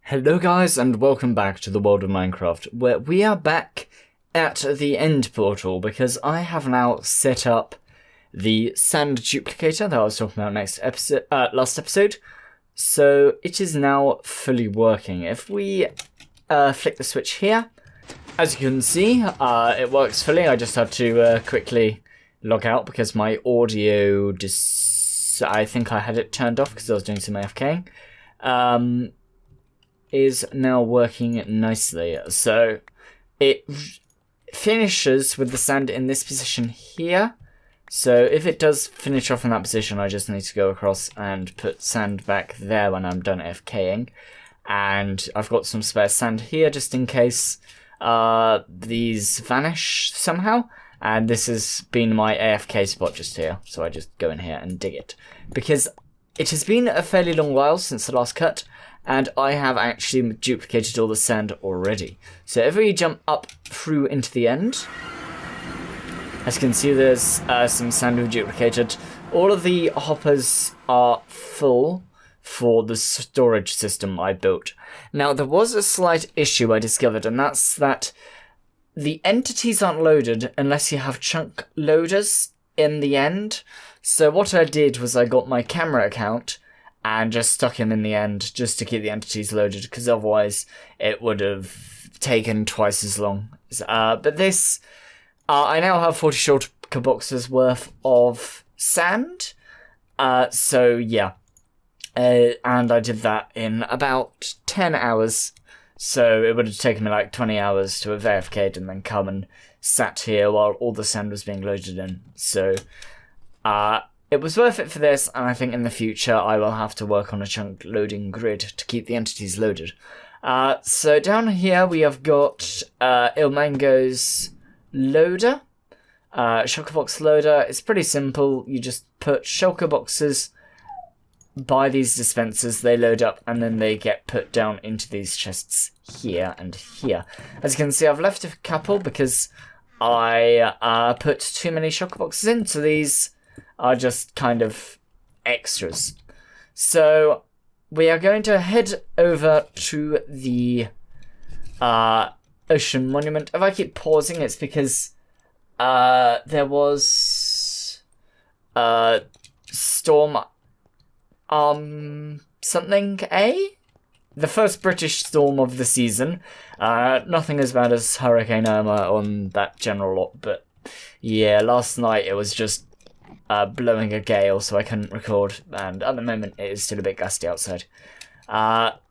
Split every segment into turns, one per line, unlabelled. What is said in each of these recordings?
Hello guys and welcome back to the world of Minecraft, where we are back at the end portal because I have now set up the sand duplicator that I was talking about last episode. So it is now fully working. If we flick the switch here, as you can see, it works fully. I just had to quickly log out because my audio I think I had it turned off because I was doing some AFKing. Is now working nicely. So it finishes with the sand in this position here. So if it does finish off in that position, I just need to go across and put sand back there when I'm done AFKing. And I've got some spare sand here just in case these vanish somehow. And this has been my AFK spot just here. So I just go in here and dig it. Because it has been a fairly long while since the last cut, and I have actually duplicated all the sand already. So if we jump up through into the end, as you can see, there's some sand we've duplicated. All of the hoppers are full for the storage system I built. Now, there was a slight issue I discovered, and that's that the entities aren't loaded unless you have chunk loaders in the end. So what I did was I got my camera account and just stuck him in the end just to keep the entities loaded, because otherwise it would have taken twice as long. But this, I now have 40 shulker boxes worth of sand. So yeah, and I did that in about 10 hours. So it would have taken me like 20 hours to have AFK'd and then come and sat here while all the sand was being loaded in. So it was worth it for this, and I think in the future I will have to work on a chunk loading grid to keep the entities loaded. So down here we have got Ilmango's loader, shulker box loader. It's pretty simple. You just put shulker boxes by these dispensers, they load up, and then they get put down into these chests here and here. As you can see, I've left a couple because I put too many shulker boxes in, so these are just kind of extras. So we are going to head over to the ocean monument. If I keep pausing, it's because there was storm something A? The first British storm of the season. Nothing as bad as Hurricane Irma on that general lot, but yeah, last night it was just blowing a gale, so I couldn't record, and at the moment it is still a bit gusty outside.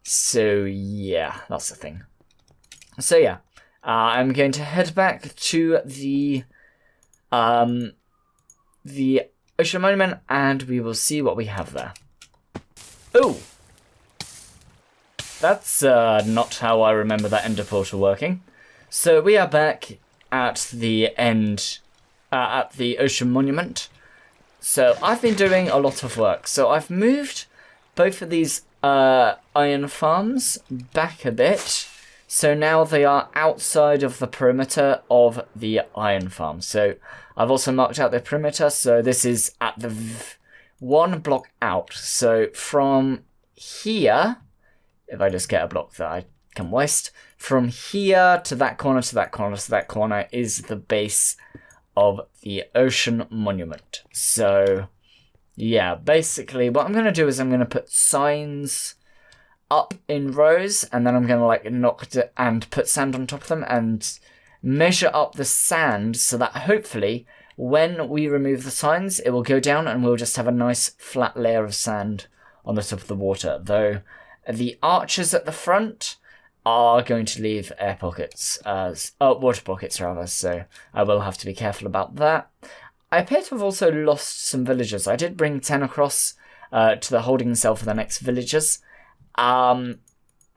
So yeah, that's the thing. So yeah, I'm going to head back to the ocean monument, and we will see what we have there. Oh! That's not how I remember that ender portal working. So we are back at the end, at the ocean monument. So I've been doing a lot of work. So I've moved both of these iron farms back a bit. So now they are outside of the perimeter of the iron farm. So I've also marked out the perimeter. So this is at the one block out. So from here, if I just get a block that I can waste, from here to that corner to that corner to that corner is the base of the ocean monument. So yeah, basically what I'm going to do is I'm going to put signs up in rows, and then I'm going to like knock it and put sand on top of them and measure up the sand so that hopefully when we remove the signs it will go down and we'll just have a nice flat layer of sand on the top of the water. Though the arches at the front are going to leave air pockets, water pockets rather, so I will have to be careful about that. I appear to have also lost some villagers. I did bring 10 across to the holding cell for the next villagers, and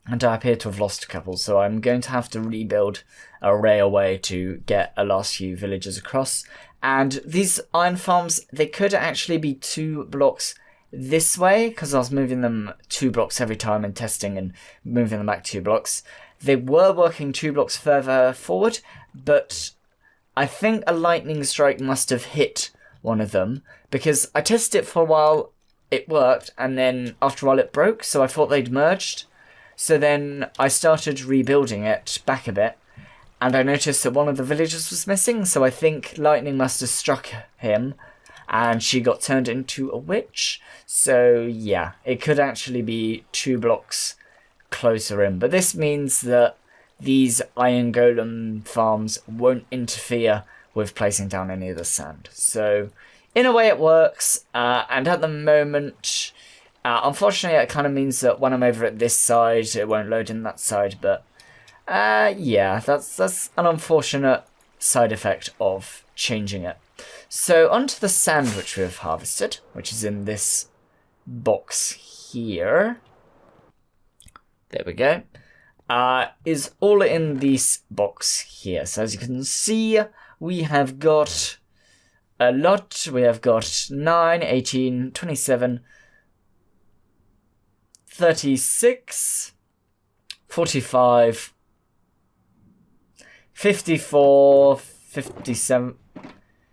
I appear to have lost a couple, so I'm going to have to rebuild a railway to get a last few villagers across. And these iron farms, they could actually be 2 blocks this way, because I was moving them 2 blocks every time and testing and moving them back 2 blocks. They were working 2 blocks further forward, but I think a lightning strike must have hit one of them, because I tested it for a while, it worked, and then after a while it broke, so I thought they'd merged. So then I started rebuilding it back a bit, and I noticed that one of the villagers was missing, so I think lightning must have struck him, and she got turned into a witch. So yeah, it could actually be 2 blocks closer in. But this means that these iron golem farms won't interfere with placing down any of the sand. So in a way it works, and at the moment, unfortunately it kind of means that when I'm over at this side, it won't load in that side, but yeah, that's an unfortunate side effect of changing it. So onto the sand which we have harvested, which is in this box here. There we go. Is all in this box here. So as you can see, we have got a lot. We have got 9, 18, 27, 36, 45, 54, 57,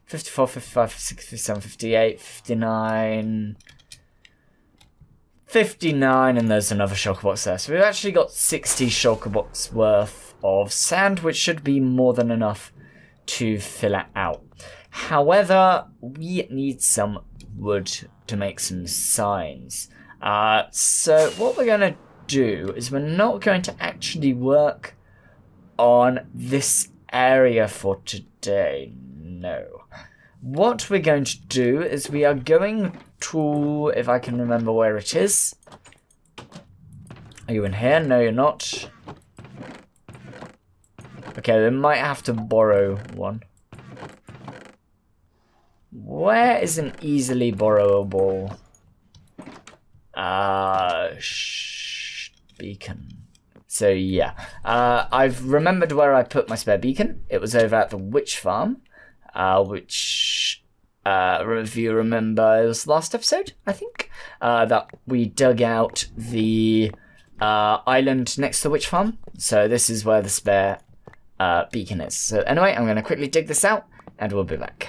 54, 55, 57, 58, 59, 59, and there's another shulker box there. So we've actually got 60 shulker box worth of sand, which should be more than enough to fill it out. However, we need some wood to make some signs. So what we're going to do is we're not going to actually work on this area for today. No. What we're going to do is we are going to, if I can remember where it is. Are you in here? No, you're not. Okay, we might have to borrow one. Where is an easily borrowable beacon? So yeah, I've remembered where I put my spare beacon. It was over at the witch farm, which if you remember, it was last episode, I think, that we dug out the island next to the witch farm. So this is where the spare beacon is. So anyway, I'm going to quickly dig this out, and we'll be back.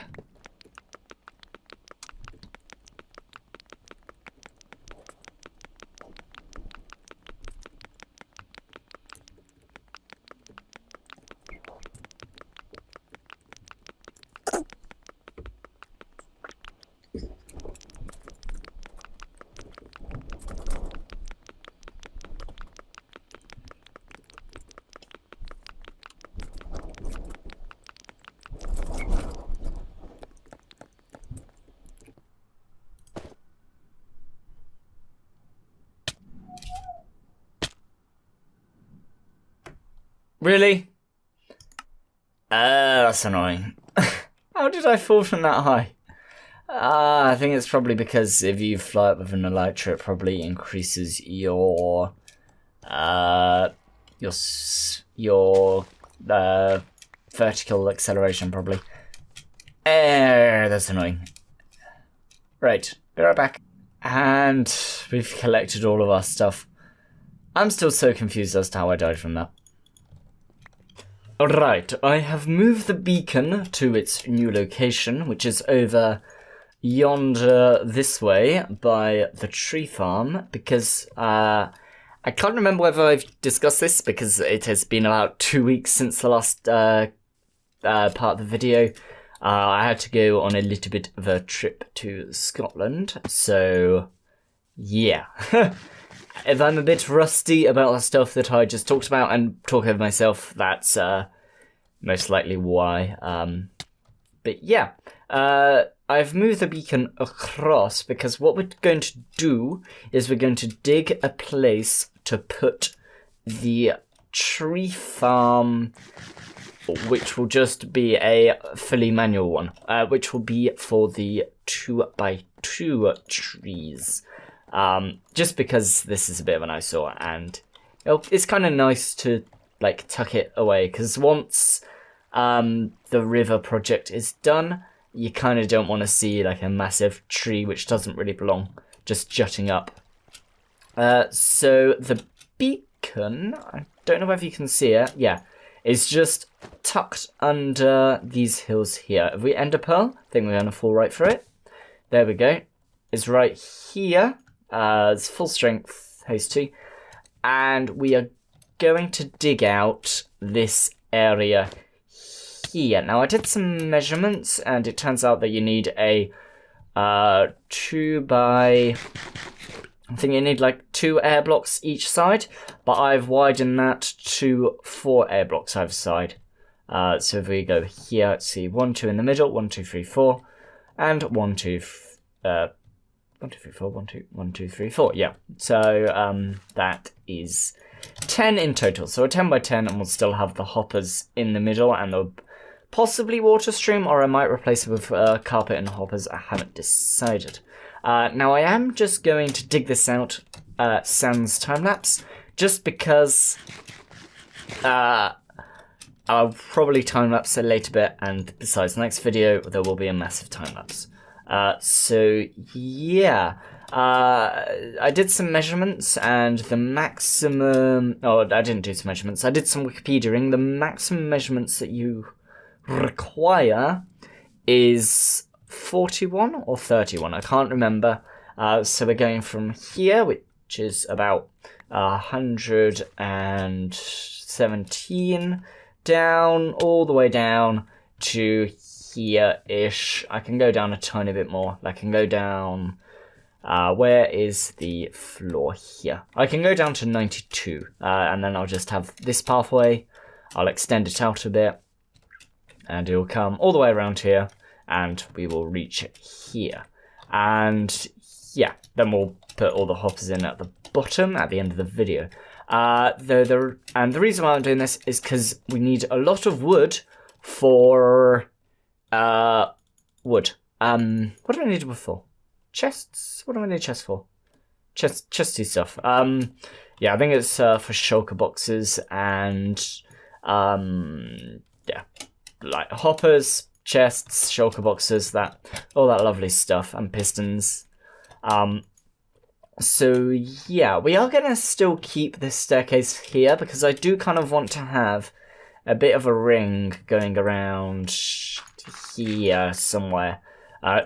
Really? That's annoying. How did I fall from that high? I think it's probably because if you fly up with an elytra, it probably increases your vertical acceleration, probably. That's annoying. Right, be right back. And we've collected all of our stuff. I'm still so confused as to how I died from that. Alright, I have moved the beacon to its new location, which is over yonder this way by the tree farm, because I can't remember whether I've discussed this, because it has been about 2 weeks since the last part of the video. I had to go on a little bit of a trip to Scotland, so yeah. If I'm a bit rusty about the stuff that I just talked about and talk over myself, that's most likely why. But yeah, I've moved the beacon across because what we're going to do is we're going to dig a place to put the tree farm, which will just be a fully manual one, which will be for the 2x2 trees. Just because this is a bit of an eyesore, and it's kind of nice to like tuck it away, because once the river project is done, you kind of don't want to see like a massive tree which doesn't really belong just jutting up. So the beacon, I don't know whether you can see it, yeah, is just tucked under these hills here. If we ender pearl, I think we're going to fall right through it. There we go. It's right here. It's full strength haste 2. and we are going to dig out this area here. Now I did some measurements, and it turns out that you need a 2 by... I think you need like 2 air blocks each side, but I've widened that to 4 air blocks either side. So if we go here, let's see, 1, 2 in the middle, 1, 2, 3, 4, and 1, 2, 1, 2, 3, 4, 1, 2, 1, 2, 3, 4. Yeah. So that is 10 in total. So a 10 by 10, and we'll still have the hoppers in the middle, and the possibly water stream, or I might replace it with carpet and hoppers. I haven't decided. Now I am just going to dig this out sans time lapse, just because I'll probably time lapse a later bit, and besides, the next video there will be a massive time lapse. So yeah, I did some measurements, and the maximum... Oh, I didn't do some measurements. I did some Wikipediaing. The maximum measurements that you require is 41 or 31. I can't remember. So we're going from here, which is about 117, down, all the way down to here-ish. I can go down a tiny bit more. I can go down... where is the floor? Here. I can go down to 92, and then I'll just have this pathway. I'll extend it out a bit, and it will come all the way around here, and we will reach it here. And yeah, then we'll put all the hoppers in at the bottom at the end of the video. And the reason why I'm doing this is because we need a lot of wood for wood. What do I need wood for? Chests? What do I need chests for? Chesty stuff. Yeah, I think it's for shulker boxes and yeah, like hoppers, chests, shulker boxes, all that lovely stuff, and pistons. So yeah, we are gonna still keep this staircase here because I do kind of want to have a bit of a ring going around here somewhere.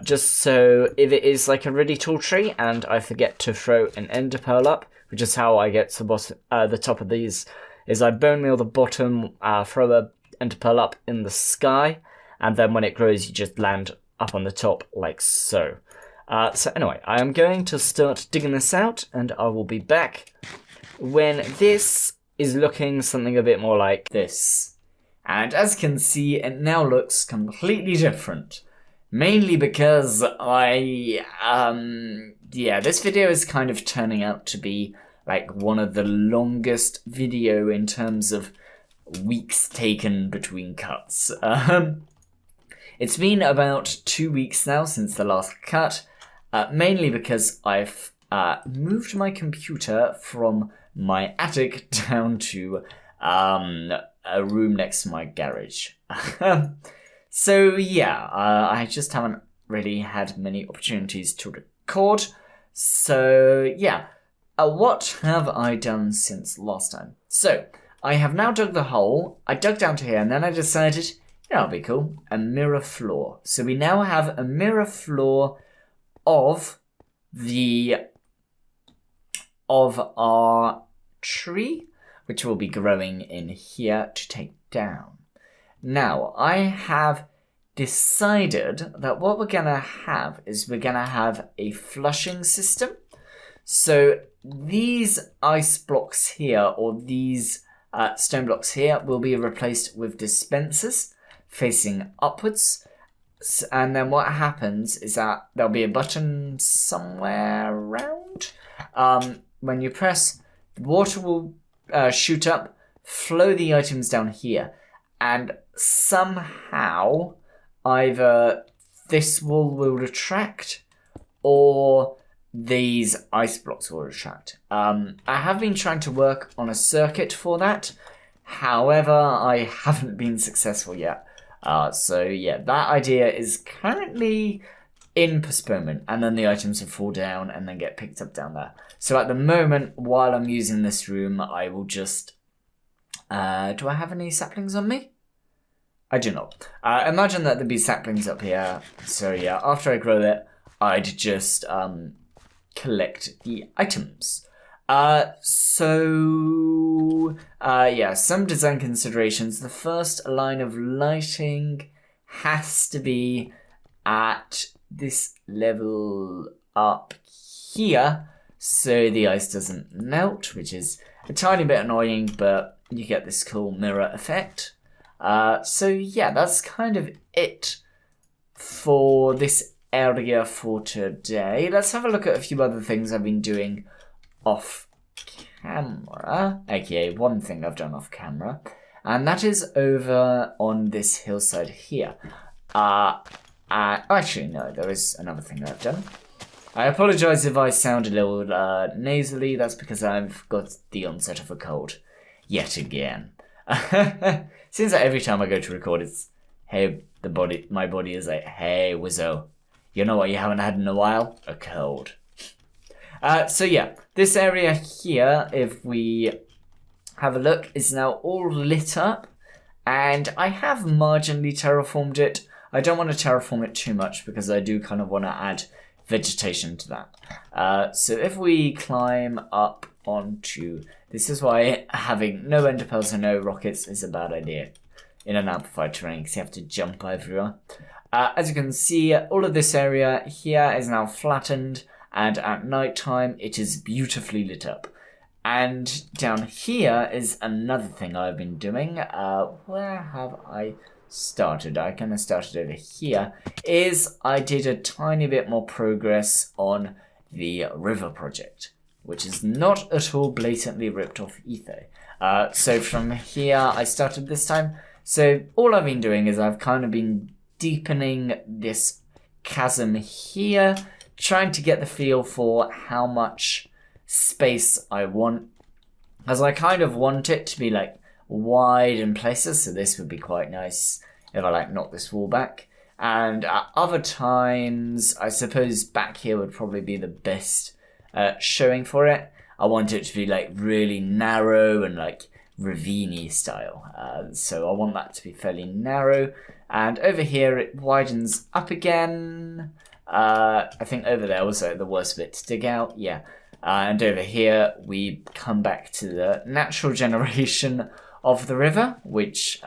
Just so if it is like a really tall tree and I forget to throw an ender pearl up, which is how I get to the top of these, is I bone meal the bottom, throw a ender pearl up in the sky, and then when it grows you just land up on the top like so. So anyway, I am going to start digging this out, and I will be back when this is looking something a bit more like this. And as you can see, it now looks completely different. Mainly because yeah, this video is kind of turning out to be like one of the longest video in terms of weeks taken between cuts. It's been about 2 weeks now since the last cut, mainly because I've moved my computer from my attic down to a room next to my garage. So yeah, I just haven't really had many opportunities to record. So yeah, what have I done since last time? So I have now dug the hole. I dug down to here, and then I decided, yeah, that'll be cool, a mirror floor. So we now have a mirror floor of our tree, which will be growing in here to take down. Now, I have decided that what we're going to have is we're going to have a flushing system. So these ice blocks here, or these stone blocks here, will be replaced with dispensers facing upwards. And then what happens is that there'll be a button somewhere around. When you press, the water will shoot up, flow the items down here. And somehow, either this wall will retract, or these ice blocks will retract. I have been trying to work on a circuit for that. However, I haven't been successful yet. So yeah, that idea is currently in postponement, and then the items will fall down and then get picked up down there. So at the moment, while I'm using this room, I will just... do I have any saplings on me? I do not. Imagine that there'd be saplings up here. So yeah, after I grow it, I'd just collect the items. Yeah, some design considerations. The first line of lighting has to be at this level up here, so the ice doesn't melt, which is a tiny bit annoying, but you get this cool mirror effect. So yeah, that's kind of it for this area for today. Let's have a look at a few other things I've been doing off camera, aka one thing I've done off camera, and that is over on this hillside here. Actually, no, there is another thing that I've done. I apologise if I sound a little nasally. That's because I've got the onset of a cold yet again. Seems like every time I go to record, it's hey, my body is like, hey, Whizzo, you know what you haven't had in a while? A cold. So yeah, this area here, if we have a look, is now all lit up, and I have marginally terraformed it. I don't want to terraform it too much because I do kind of want to add vegetation to that. So if we climb up onto, this is why having no ender pearls and no rockets is a bad idea in an amplified terrain, because you have to jump everywhere. As you can see, all of this area here is now flattened, and at night time it is beautifully lit up. And down here is another thing I've been doing. Where have I started? I kind of started over here. Is I did a tiny bit more progress on the river project, which is not at all blatantly ripped off XIII. So from here I started this time. So all I've been doing is I've kind of been deepening this chasm here, trying to get the feel for how much space I want, as I kind of want it to be like wide in places, so this would be quite nice if I like knock this wall back. And at other times, I suppose back here would probably be the best showing for it. I want it to be like really narrow and like ravine-y style. So I want that to be fairly narrow. And over here it widens up again. I think over there was the worst bit to dig out, yeah. And over here we come back to the natural generation of the river, which,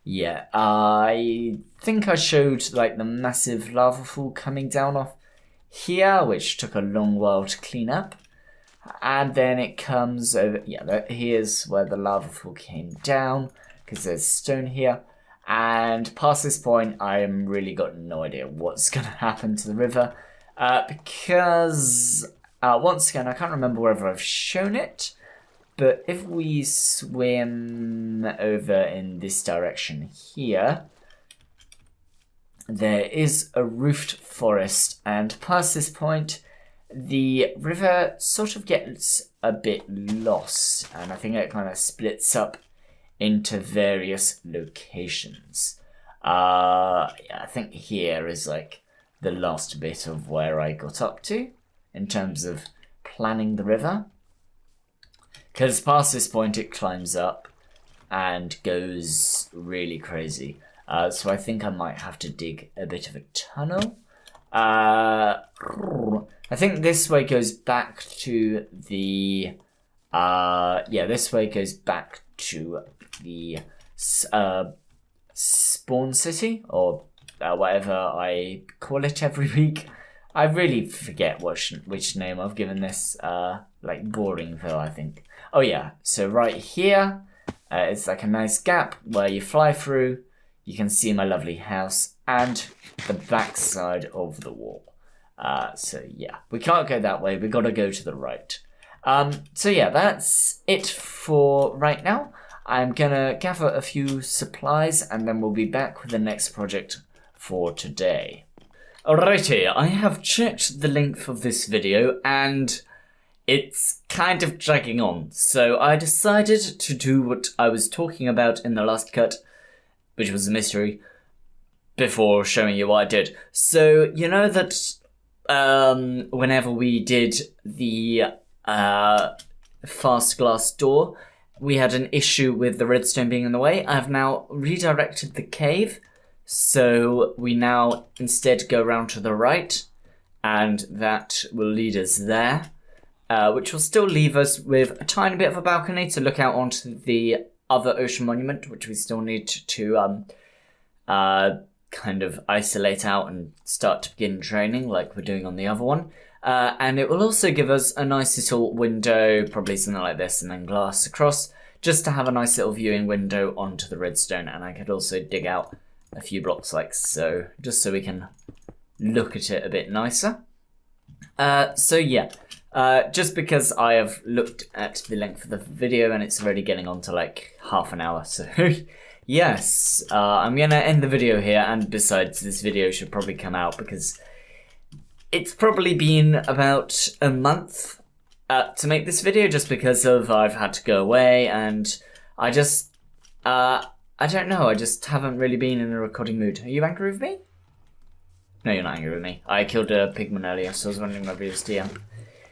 yeah, I think I showed like the massive lava fall coming down off here, which took a long while to clean up. And then it comes over, yeah, here's where the lava fall came down, because there's stone here. And past this point, I am really got no idea what's going to happen to the river. Because, once again, I can't remember whether I've shown it. But if we swim over in this direction here, there is a roofed forest. And past this point, the river sort of gets a bit lost. And I think it kind of splits up into various locations. Yeah, I think here is like the last bit of where I got up to in terms of planning the river. Because past this point it climbs up and goes really crazy. So I think I might have to dig a bit of a tunnel. I think this way goes back to the... yeah, this way goes back to the spawn city, or whatever I call it every week. I really forget which name I've given this, like Boringville, I think. Oh yeah, so right here, it's like a nice gap where you fly through, you can see my lovely house, and the back side of the wall. So yeah, we can't go that way, we've got to go to the right. So yeah, that's it for right now. I'm gonna gather a few supplies and then we'll be back with the next project for today. Alrighty, I have checked the length of this video and it's kind of dragging on. So I decided to do what I was talking about in the last cut, which was a mystery, before showing you what I did. So you know that whenever we did the fast glass door, we had an issue with the redstone being in the way. I've now redirected the cave, so we now instead go around to the right, and that will lead us there. which will still leave us with a tiny bit of a balcony to look out onto the other ocean monument, which we still need to kind of isolate out and start to begin training like we're doing on the other one. And it will also give us a nice little window, probably something like this, and then glass across, just to have a nice little viewing window onto the redstone. And I could also dig out a few blocks like so, just so we can look at it a bit nicer. So yeah, just because I have looked at the length of the video and it's already getting on to like half an hour, so yes, I'm gonna end the video here. And besides, this video should probably come out because it's probably been about a month to make this video, just because of I've had to go away and I just, I don't know, I just haven't really been in a recording mood. Are you angry with me? No, you're not angry with me. I killed a pigman earlier, so I was wondering whether he was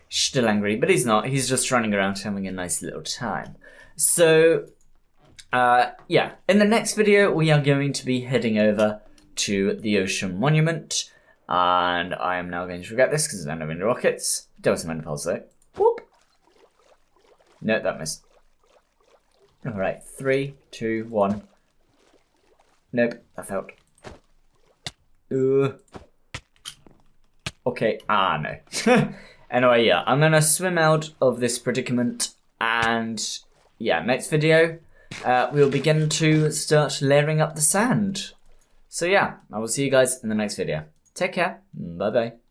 still angry, but he's not. He's just running around having a nice little time. So, yeah, in the next video, we are going to be heading over to the Ocean Monument. And I am now going to forget this because I don't have any rockets. There was some impulse though. Whoop! No, that missed. Alright, 3, 2, 1. Nope, that failed. Okay, no. Anyway, yeah, I'm gonna swim out of this predicament, and yeah, next video, we'll begin to start layering up the sand. So yeah, I will see you guys in the next video. Take care. Bye bye.